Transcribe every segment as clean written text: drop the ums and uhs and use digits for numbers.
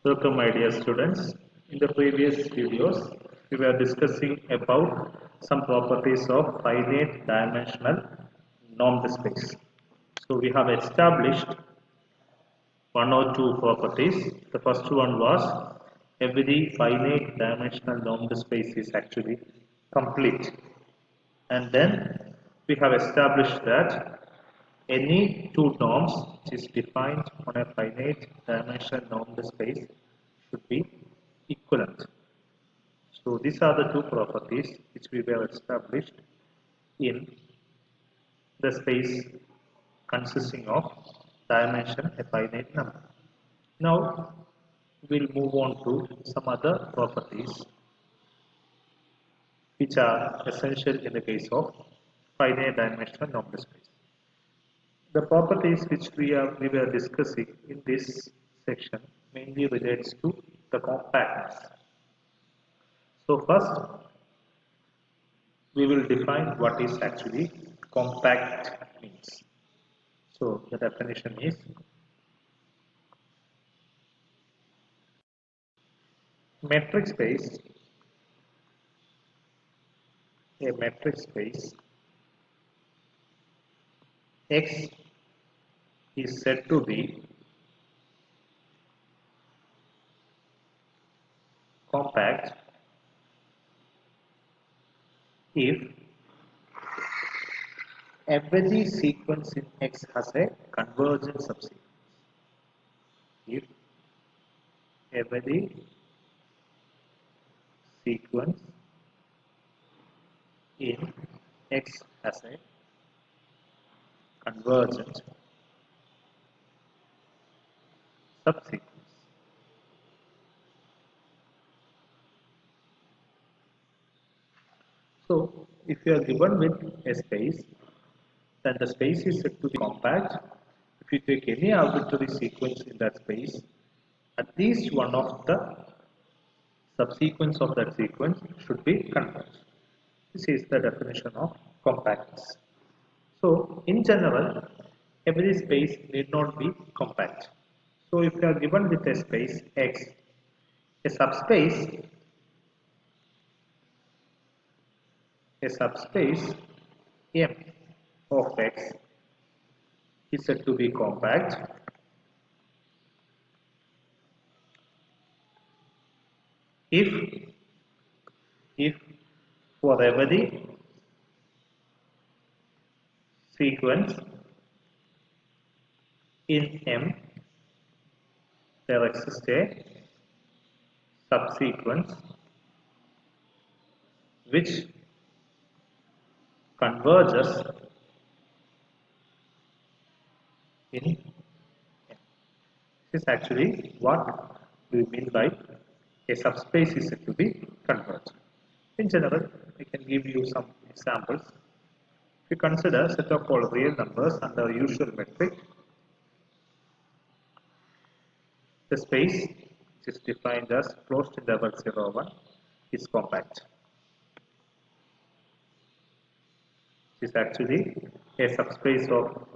Welcome my dear students. In the previous videos, we were discussing about some properties of finite dimensional normed space. So we have established one or two properties. The first one was every finite dimensional normed space is actually complete. And then we have established that any two norms which is defined on a finite dimensional normed space should be equivalent. So these are the two properties which we have established in the space consisting of dimension a finite number. Now we'll move on to some other properties which are essential in the case of finite dimensional normed space. The properties which we were discussing in this section mainly relates to the compactness. So first we will define what is actually compact means. So the definition is metric space, a metric space X is said to be compact if every sequence in X has a convergent subsequence. If every sequence in X has a convergent subsequence. So, if you are given with a space, then the space is said to be compact. If you take any arbitrary sequence in that space, at least one of the subsequence of that sequence should be converged. This is the definition of compactness. So, in general, every space need not be compact. So, if you are given with a space X, a subspace M of X is said to be compact if for every sequence in M there exists a subsequence which converges in M. This is actually what we mean by a subspace is said to be converged. In general, I can give you some examples. If you consider a set of all real numbers under usual metric, the space which is defined as closed interval 0, 1 is compact. It is actually a subspace of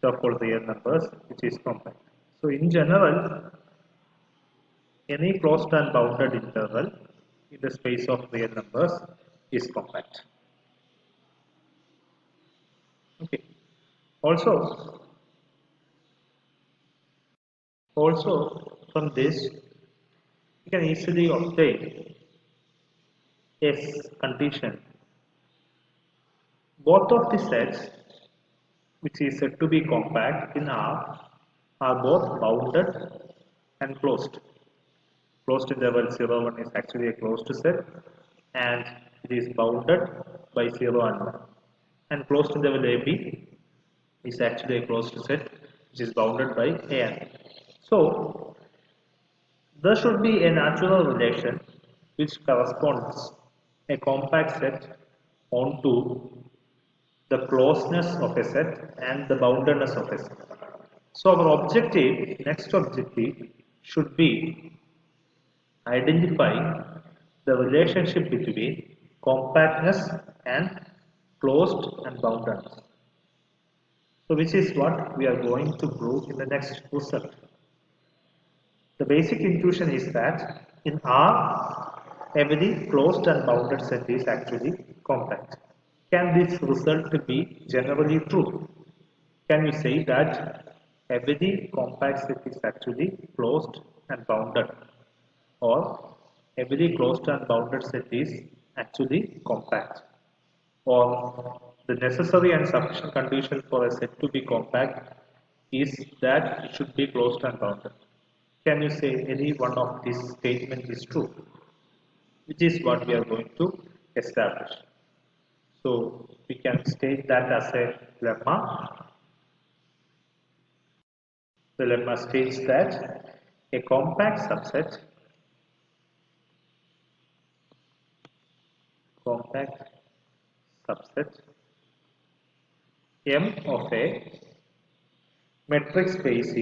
set of all real numbers which is compact. So in general, any closed and bounded interval in the space of real numbers is compact. Okay. Also from this you can easily obtain a condition. Both of the sets which is said to be compact in R are both bounded and closed. Closed interval 0, 1 is actually a closed set and it is bounded by 0 and 1. And closed interval AB is actually a closed set which is bounded by A and B. So, there should be a natural relation which corresponds a compact set onto the closeness of a set and the boundedness of a set. So our objective, next objective should be identifying the relationship between compactness and closed and boundedness. So which is what we are going to prove in the next result. The basic intuition is that in R, every closed and bounded set is actually compact. Can this result be generally true? Can you say that every compact set is actually closed and bounded, or every closed and bounded set is actually compact, or the necessary and sufficient condition for a set to be compact is that it should be closed and bounded? Can you say any one of these statements is true? Which is what we are going to establish. So we can state that as a lemma. The lemma states that a compact subset M of a metric space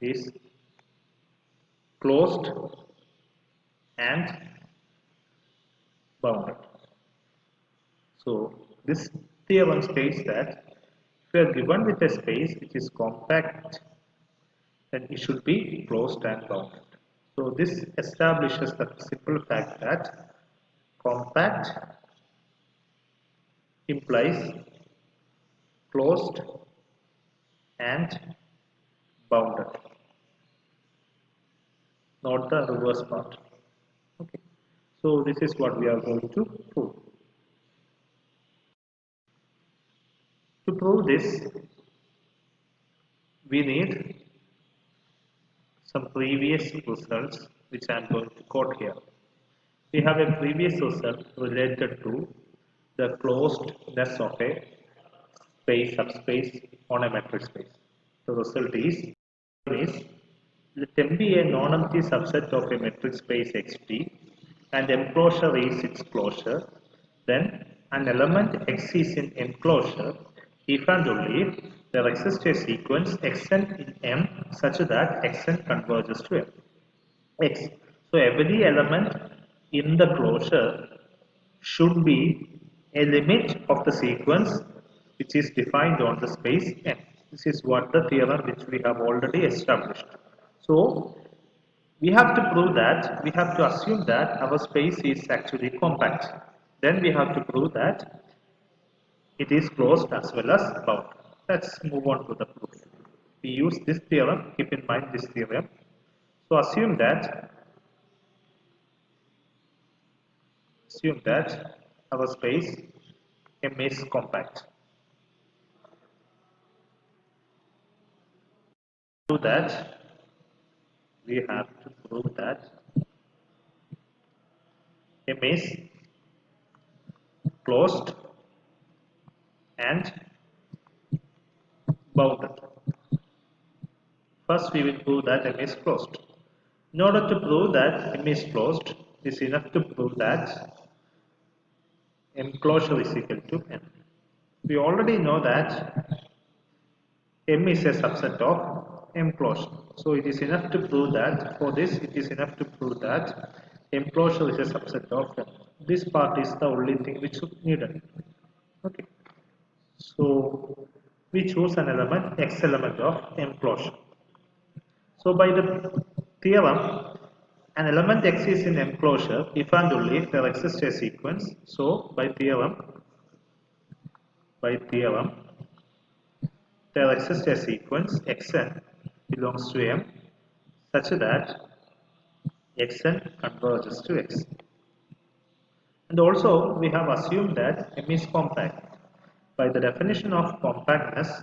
is closed and bounded. So this theorem states that if you are given with a space which is compact, then it should be closed and bounded. So this establishes the simple fact that compact implies closed and bounded, not the reverse part. Okay. So this is what we are going to prove. To prove this, we need some previous results which I am going to quote here. We have a previous result related to the closedness of a subspace on a metric space. The result is let M be a non-empty subset of a metric space Xt and enclosure is its closure, then an element X is in enclosure if and only if there exists a sequence Xn in M such that Xn converges to M. X. So every element in the closure should be a limit of the sequence which is defined on the space M. This is what the theorem which we have already established. So we have to prove that, we have to assume that our space is actually compact. Then we have to prove that it is closed as well as bound. Let's move on to the proof. We use this theorem, keep in mind this theorem. So assume that our space M is compact. To that, we have to prove that M is closed and bounded. First, we will prove that M is closed. In order to prove that M is closed, it is enough to prove that enclosure is equal to M. We already know that M is a subset of enclosure. So it is enough to prove that, for this it is enough to prove that enclosure is a subset of M. This part is the only thing which is needed. Okay. So we choose an element, X element of enclosure. So by the theorem, an element X is in enclosure if and only if there exists a sequence. So by theorem, there exists a sequence Xn belongs to M such that Xn converges to X. And also we have assumed that M is compact. By the definition of compactness,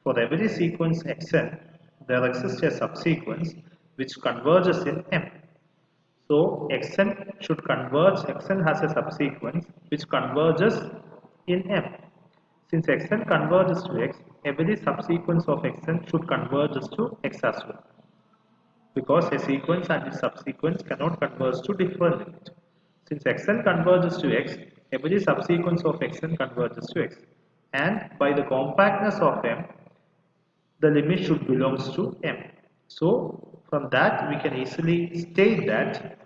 for every sequence Xn, there exists a subsequence which converges in M. So Xn should converge, Xn has a subsequence which converges in M. Since Xn converges to X, every subsequence of Xn should converge to X as well. Because a sequence and its subsequence cannot converge to different limit. Since Xn converges to X, every subsequence of Xn converges to X. And by the compactness of M, the limit should belongs to M. So from that we can easily state that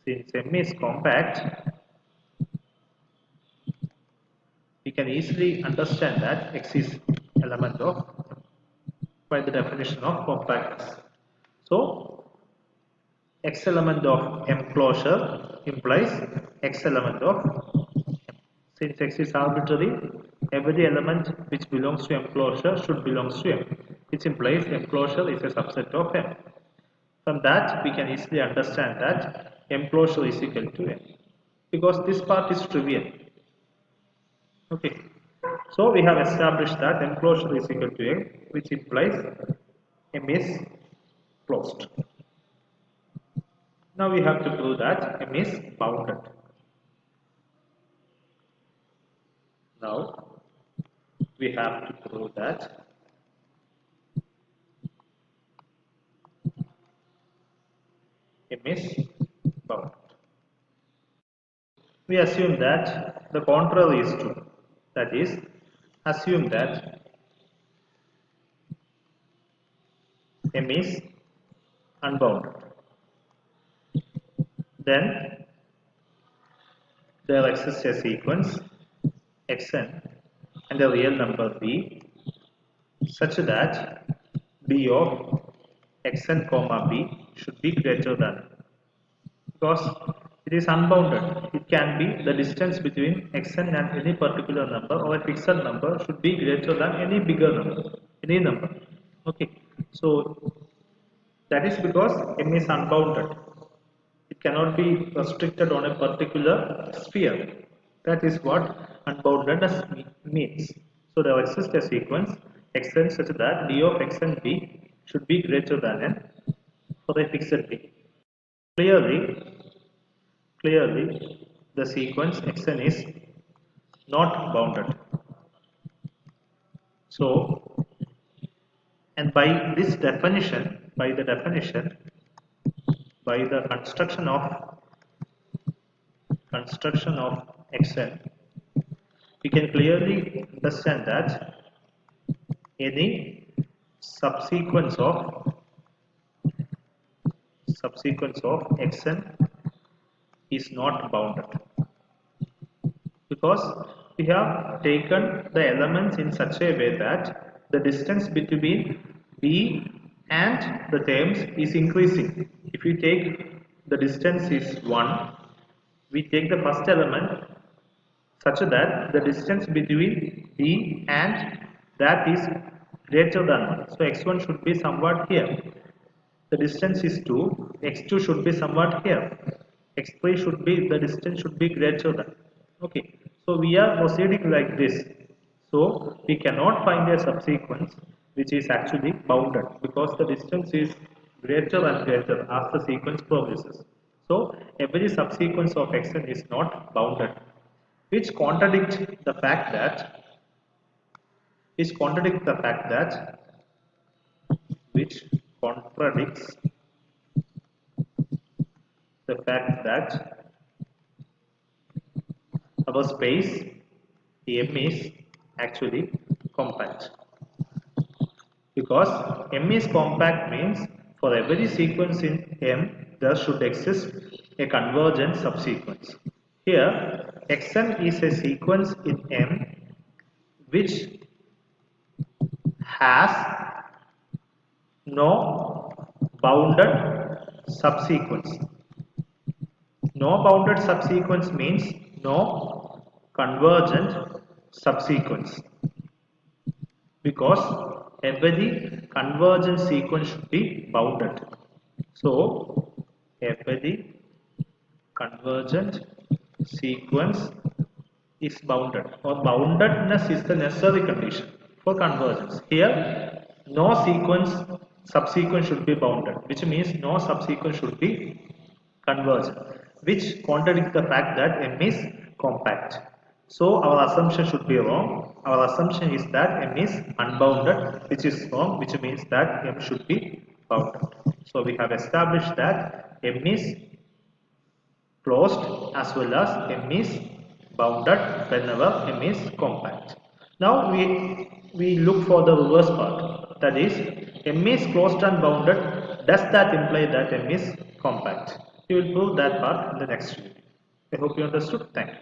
since M is compact, we can easily understand that X is element of by the definition of compactness. So X element of M closure implies X element of M. Since X is arbitrary, every element which belongs to M closure should belongs to M, which implies M closure is a subset of M. From that, we can easily understand that M closure is equal to M, because this part is trivial. Okay, so we have established that M closure is equal to M, which implies M is closed. Now we have to prove that M is bounded. Now we have to prove that M is bounded. We assume that the contrary is true. That is, assume that M is unbounded. Then there exists a sequence Xn and a real number B such that B of Xn comma B should be greater than, because it is unbounded. It can be the distance between Xn and any particular number or a fixed number should be greater than any bigger number, any number. Okay, so that is because M is unbounded. It cannot be restricted on a particular sphere. That is what unboundedness means. So there exists a sequence Xn such that D of Xn B should be greater than N for a fixed B. Clearly, the sequence Xn is not bounded. So, and by this definition, by the construction of Xn, we can clearly understand that any subsequence of Xn is not bounded, because we have taken the elements in such a way that the distance between B and the terms is increasing. If we take the distance is 1, we take the first element such that the distance between B and that is greater than 1. So x1 should be somewhat here. The distance is 2, x2 should be somewhat here. X3 should be, the distance should be greater than. Okay, so we are proceeding like this. So we cannot find a subsequence which is actually bounded, because the distance is greater and greater as the sequence progresses. So every subsequence of Xn is not bounded, which contradicts the fact that which contradicts the fact that our space M is actually compact, because M is compact means for every sequence in M there should exist a convergent subsequence. Here Xn is a sequence in M which has no bounded subsequence. No bounded subsequence means no convergent subsequence, because every convergent sequence should be bounded. So every convergent sequence is bounded, or boundedness is the necessary condition for convergence. Here no subsequence should be bounded, which means no subsequence should be convergent, which contradicts the fact that M is compact. So our assumption should be wrong. Our assumption is that M is unbounded, which is wrong, which means that M should be bounded. So we have established that M is closed as well as M is bounded whenever M is compact. Now we look for the reverse part, that is M is closed and bounded. Does that imply that M is compact? We will prove that part in the next video. I hope you understood. Thank you.